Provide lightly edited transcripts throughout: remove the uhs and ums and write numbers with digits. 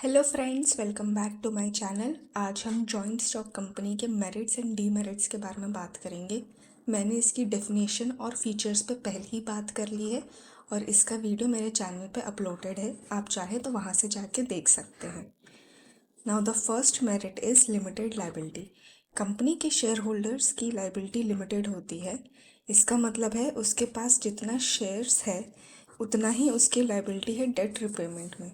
Hello friends, welcome back to my channel. आज हम joint stock company के merits and demerits के बारे में बात करेंगे। मैंने इसकी डेफिनेशन और फीचर्स पे पहले ही बात कर ली है और इसका वीडियो मेरे चैनल पे अपलोडेड है। आप चाहे तो वहाँ से जाके देख सकते हैं। Now the first merit is limited liability. Company के शेयर होल्डर्स की लायबिलिटी लिमिटेड होती है। इसका मतलब है उसके पास जितना शेयर्स है उतना ही उसकी लायबिलिटी है डेट रिपेमेंट में।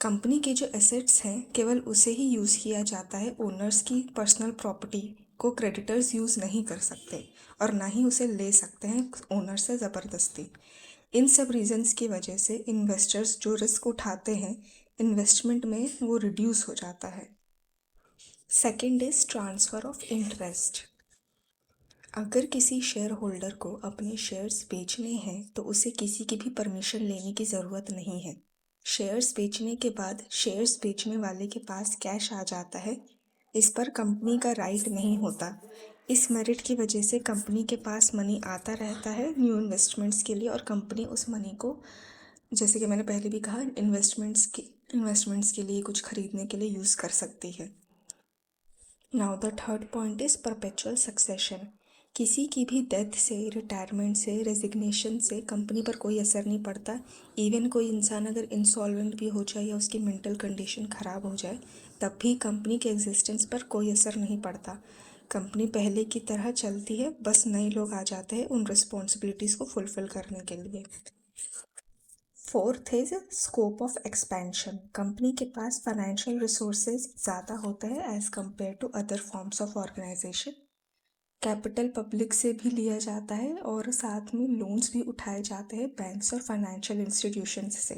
कंपनी के जो एसेट्स हैं केवल उसे ही यूज़ किया जाता है। ओनर्स की पर्सनल प्रॉपर्टी को क्रेडिटर्स यूज़ नहीं कर सकते और ना ही उसे ले सकते हैं ओनर से ज़बरदस्ती। इन सब रीजंस की वजह से इन्वेस्टर्स जो रिस्क उठाते हैं इन्वेस्टमेंट में वो रिड्यूस हो जाता है। Second is transfer of interest. अगर किसी शेयर होल्डर को अपने शेयर्स बेचने हैं तो उसे किसी की भी परमिशन लेने की ज़रूरत नहीं है। शेयर्स बेचने के बाद शेयर्स बेचने वाले के पास कैश आ जाता है। इस पर कंपनी का राइट नहीं होता। इस मेरिट की वजह से कंपनी के पास मनी आता रहता है न्यू इन्वेस्टमेंट्स के लिए और कंपनी उस मनी को, जैसे कि मैंने पहले भी कहा, इन्वेस्टमेंट्स के लिए कुछ खरीदने के लिए यूज़ कर सकती है। Now the third point is perpetual succession. किसी की भी डेथ से, रिटायरमेंट से, रेजिग्नेशन से कंपनी पर कोई असर नहीं पड़ता। इवन कोई इंसान अगर इंसॉल्वेंट भी हो जाए या उसकी मेंटल कंडीशन ख़राब हो जाए तब भी कंपनी के एग्जिस्टेंस पर कोई असर नहीं पड़ता। कंपनी पहले की तरह चलती है, बस नए लोग आ जाते हैं उन रिस्पॉन्सिबिलिटीज़ को फुलफ़िल करने के लिए। Fourth is scope of expansion. Company के पास फाइनेंशियल रिसोर्सेज ज़्यादा होते हैं as compare to other forms of organisation. Capital public से भी लिया जाता है और साथ में लोन्स भी उठाए जाते हैं बैंक्स और फाइनेंशियल इंस्टीट्यूशंस से।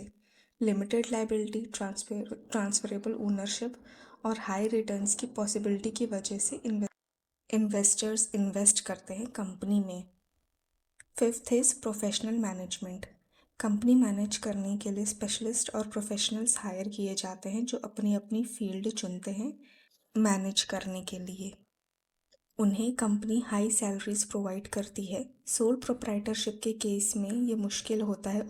लिमिटेड लायबिलिटी, ट्रांसफरेबल ओनरशिप और हाई रिटर्न्स की पॉसिबिलिटी की वजह से इन्वेस्टर्स इन्वेस्ट करते हैं कंपनी में। Fifth is professional management. Company manage करने के लिए स्पेशलिस्ट और प्रोफेशनल्स हायर किए जाते हैं जो अपनी अपनी फील्ड चुनते हैं मैनेज करने के लिए। उन्हें कंपनी हाई सैलरीज प्रोवाइड करती है। सोल प्रोप्राइटरशिप के केस में ये मुश्किल होता है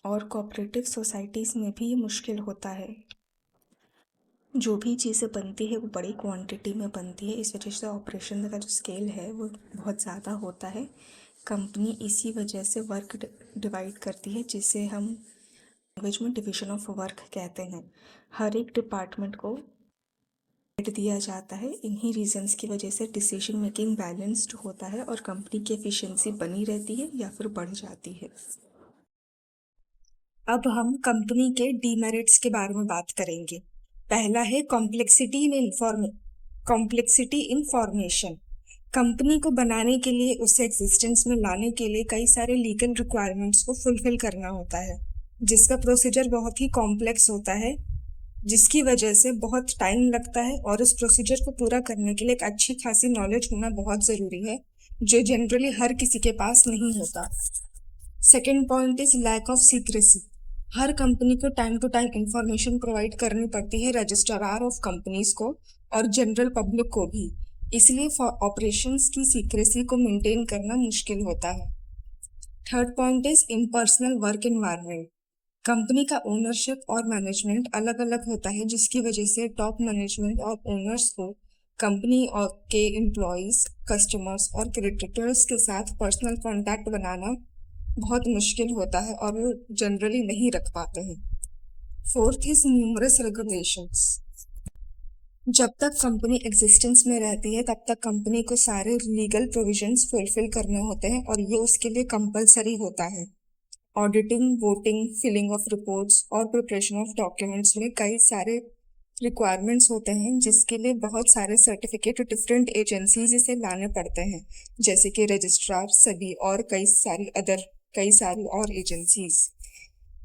और कोऑपरेटिव सोसाइटीज़ में भी ये मुश्किल होता है। जो भी चीज़ें बनती है वो बड़ी क्वांटिटी में बनती है, इस वजह से ऑपरेशन का जो स्केल है वो बहुत ज़्यादा होता है। कंपनी इसी वजह से वर्क डिवाइड करती है जिसे हम लैंग्वेज में डिवीजन ऑफ वर्क कहते हैं। हर एक डिपार्टमेंट को दिया जाता है। इन्हीं रीजंस की वजह से डिसीजन मेकिंग बैलेंस्ड होता है और कंपनी की एफिशिएंसी बनी रहती है या फिर बढ़ जाती है। अब हम कंपनी के डीमेरिट्स के बारे में बात करेंगे। पहला है कॉम्प्लेक्सिटी इन फॉर्मेशन। कंपनी को बनाने के लिए, उसे एग्जिस्टेंस में लाने के लिए कई सारे लीगल रिक्वायरमेंट्स को फुलफिल करना होता है, जिसका प्रोसीजर बहुत ही कॉम्प्लेक्स होता है, जिसकी वजह से बहुत टाइम लगता है और इस प्रोसीजर को पूरा करने के लिए एक अच्छी खासी नॉलेज होना बहुत ज़रूरी है, जो जनरली हर किसी के पास नहीं होता। Second point is lack of secrecy. हर कंपनी को time to time information provide करनी पड़ती है रजिस्ट्रार ऑफ कंपनीज को और जनरल पब्लिक को भी, इसलिए ऑपरेशंस की सीक्रेसी को मेंटेन करना मुश्किल होता है। Third point is impersonal work environment. Company का ओनरशिप और मैनेजमेंट अलग अलग होता है, जिसकी वजह से टॉप मैनेजमेंट और ओनर्स को कंपनी और के एम्प्लॉयज, कस्टमर्स और क्रेडिटर्स के साथ पर्सनल कॉन्टैक्ट बनाना बहुत मुश्किल होता है और वो जनरली नहीं रख पाते हैं। Fourth is numerous regulations. जब तक कंपनी एग्जिस्टेंस में रहती है तब तक कंपनी को सारे लीगल प्रोविजंस फुलफिल करने होते हैं और ये उसके लिए कंपलसरी होता है। Auditing, voting, filling of reports और प्रिपरेशन ऑफ डॉक्यूमेंट्स में कई सारे रिक्वायरमेंट्स होते हैं, जिसके लिए बहुत सारे सर्टिफिकेट डिफरेंट एजेंसीज से लाने पड़ते हैं, जैसे कि रजिस्ट्रार, सभी और कई सारी और एजेंसीज।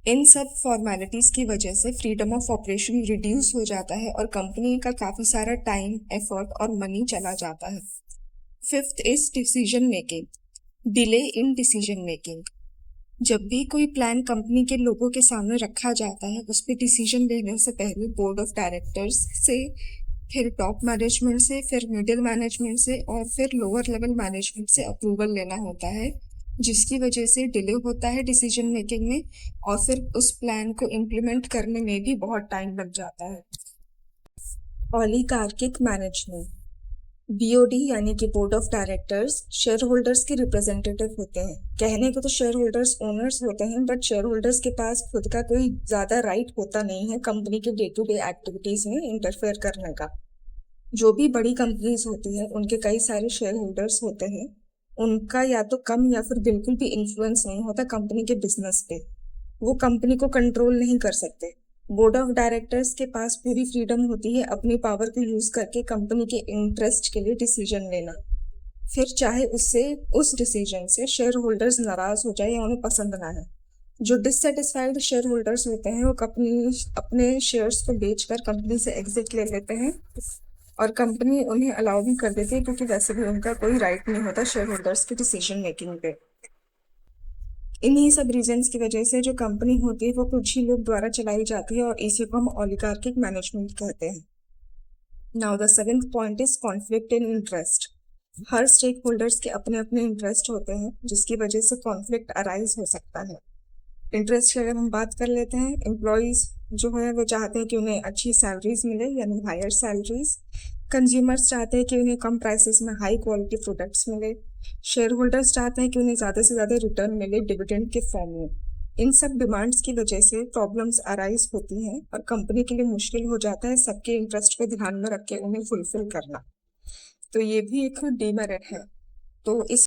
इन सब फॉर्मेलिटीज़ की वजह से फ्रीडम ऑफ ऑपरेशन रिड्यूस हो जाता है और कंपनी का काफ़ी सारा टाइम, एफर्ट और मनी चला जाता है। Fifth is decision making, delay in decision making. जब भी कोई प्लान कंपनी के लोगों के सामने रखा जाता है, उस पर डिसीजन लेने से पहले बोर्ड ऑफ डायरेक्टर्स से, फिर टॉप मैनेजमेंट से, फिर मिडिल मैनेजमेंट से और फिर लोअर लेवल मैनेजमेंट से अप्रूवल लेना होता है। जिसकी वजह से डिले होता है डिसीजन मेकिंग में और फिर उस प्लान को इम्प्लीमेंट करने में भी बहुत टाइम लग जाता है। ओलिगार्किक मैनेजमेंट। बीओडी यानी कि board of directors share holders के रिप्रेजेंटेटिव होते हैं। कहने को तो शेयर होल्डर्स ओनर्स होते हैं, बट शेयर होल्डर्स के पास खुद का कोई ज्यादा राइट होता नहीं है कंपनी के डे टू डे एक्टिविटीज में इंटरफेयर करने का। जो भी बड़ी कंपनीज होती है उनके कई सारे शेयर होल्डर्स होते हैं, उनका या तो कम या फिर बिल्कुल भी इन्फ्लुएंस नहीं होता कंपनी के बिजनेस पे। वो कंपनी को कंट्रोल नहीं कर सकते। बोर्ड ऑफ डायरेक्टर्स के पास पूरी फ्रीडम होती है अपनी पावर को यूज करके कंपनी के इंटरेस्ट के लिए डिसीजन लेना, फिर चाहे उससे उस डिसीजन से शेयर होल्डर्स नाराज हो जाए या उन्हें पसंद ना आए। जो डिससेटिस्फाइड शेयर होल्डर्स होते हैं वो अपने शेयर्स को बेचकर कंपनी से एग्जिट ले लेते हैं और कंपनी उन्हें अलाउ भी कर देती है, क्योंकि वैसे भी उनका कोई राइट नहीं होता शेयर होल्डर्स की डिसीजन मेकिंग पे। इन्हीं सब रीजंस की वजह से जो कंपनी होती है वो कुछ ही लोग द्वारा चलाई जाती है और इसी को हम ओलिगार्किक मैनेजमेंट कहते हैं। Now the seventh point is conflict in interest. हर स्टेक होल्डर्स के अपने अपने इंटरेस्ट होते हैं, जिसकी वजह से कॉन्फ्लिक्ट अराइज हो सकता है। इंटरेस्ट की अगर हम बात कर लेते हैं, एम्प्लॉयज जो है वो चाहते हैं कि उन्हें अच्छी सैलरीज मिले यानी हायर सैलरीज। कंज्यूमर्स चाहते हैं कि उन्हें कम प्राइसेस में हाई क्वालिटी प्रोडक्ट्स मिले। शेयर होल्डर्स चाहते हैं कि उन्हें ज़्यादा से ज़्यादा रिटर्न मिले डिविडेंड के फॉर्म में। इन सब डिमांड्स की वजह से प्रॉब्लम्स अराइज होती हैं और कंपनी के लिए मुश्किल हो जाता है सबके इंटरेस्ट को ध्यान में रख के उन्हें फुलफिल करना। तो ये भी एक डीमेरिट है। तो इस